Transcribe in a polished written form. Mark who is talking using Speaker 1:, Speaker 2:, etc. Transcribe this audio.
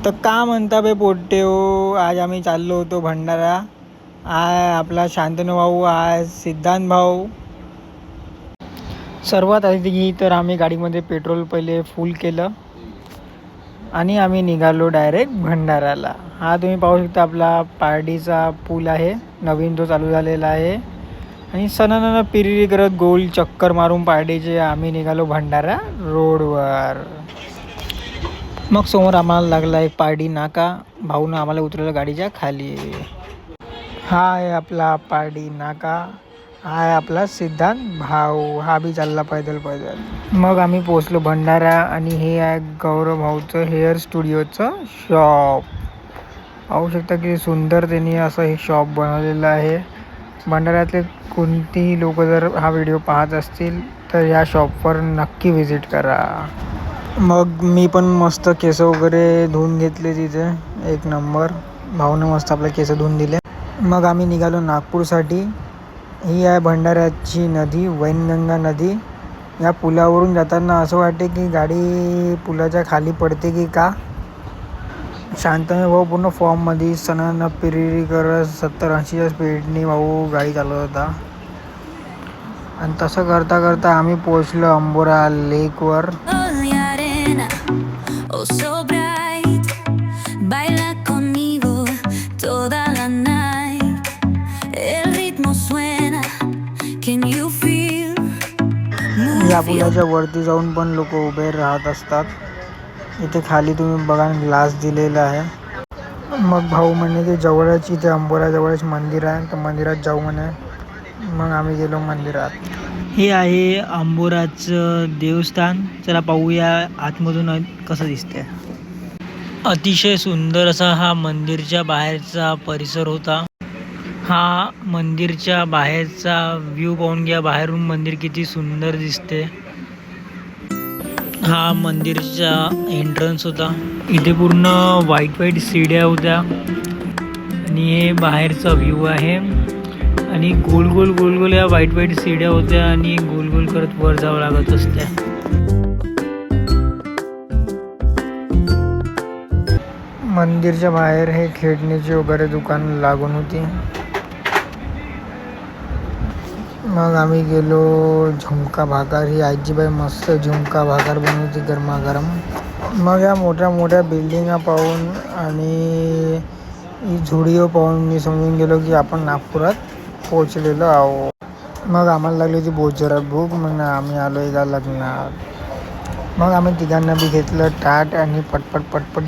Speaker 1: तर का म्हणता बे पोट्टे हो, आज आम्ही चाललो होतो भंडारा. आपला शांतनू भाऊ, आज सिद्धांत भाऊ. सर्वात आधी तर आम्ही गाडीमध्ये पेट्रोल पहिले फुल केलं आणि आम्ही निघालो डायरेक्ट भंडाराला. हा तुम्ही पाहू शकता आपला पारडीचा पूल आहे, नवीन तो चालू झालेला आहे. आणि सणानं पिरिरी करत गोल चक्कर मारून पारडीचे आम्ही निघालो भंडारा रोडवर. मग समोर आम्हाला लागला एक पारडी नाका. भाऊनं आम्हाला उतरवलं गाडीच्या खाली. हा आहे आपला पारडी नाका. हा आहे आपला सिद्धांत भाऊ, हा बी चालला पैदल पैदल. मग आम्ही पोचलो भंडारा आणि हे आहे गौरव भाऊचं हेअर स्टुडिओचं शॉप. पाहू शकता की सुंदर त्यांनी असं हे शॉप बनवलेलं आहे. भंडाऱ्यातले कोणतेही लोक जर हा व्हिडिओ पाहत असतील तर या शॉपवर नक्की व्हिजिट करा. मग मी पण मस्त केस वगैरे धुवून घेतले तिथे, एक नंबर. भाऊनं मस्त आपले केस धुवून दिले. मग आम्ही निघालो नागपूरसाठी. ही आहे भंडाऱ्याची नदी, वैनगंगा नदी. या पुलावरून जाताना असं वाटते की गाडी पुलाच्या खाली पडते की का. शांतनु भाऊ पूर्ण फॉर्ममध्ये सणानं पिरिरी करत 70-80च्या स्पीडने भाऊ गाडी चालवत होता. आणि तसं करता करता आम्ही पोचलो अंबोरा लेकवर. या पुलाच्या वरती जाऊन पण लोक उभे राहत असतात. इथे खाली तुम्ही बघा ग्लास दिलेला आहे. मग भाऊ म्हणे की जवळच इथे अंबोरा जवळच मंदिर आहे, तर मंदिरात जाऊ म्हणे. मग आम्ही गेलो मंदिरात. हे आहे अंबोराचं देवस्थान. चला पाहूया आतमधून कसं दिसतंय. अतिशय सुंदर असा हा मंदिरच्या बाहेरचा परिसर होता. हा मंदिरच्या बाहेरचा व्ह्यू पाहून घ्या. बाहेरून मंदिर किती सुंदर दिसते. हा मंदिरचा एंट्रन्स होता. इथे पूर्ण व्हाईट सीड्या होत्या आणि हे बाहेरचा व्ह्यू आहे. आणि गोल गोल या व्हाईट सीड्या होत्या आणि गोल गोल करत वर जावं लागत असत्या. मंदिरच्या बाहेर हे खेळण्याची वगैरे दुकान लागून होती. मग आम्ही गेलो झुमका भाकर. ही आजीबाई मस्त झुमका भाकर बनवते गरमागरम. मग या मोठ्या मोठ्या बिल्डिंगा पाहून आणि ही झुडिओ पाहून मी समजून गेलो की आपण नागपुरात पोचलेलो आहोत. मग आम्हाला लागली होती बहुत जोरात भूक. मग आम्ही आलो एका लग्नात. मग आम्ही तिघांना बी घेतलं ताट आणि पटपट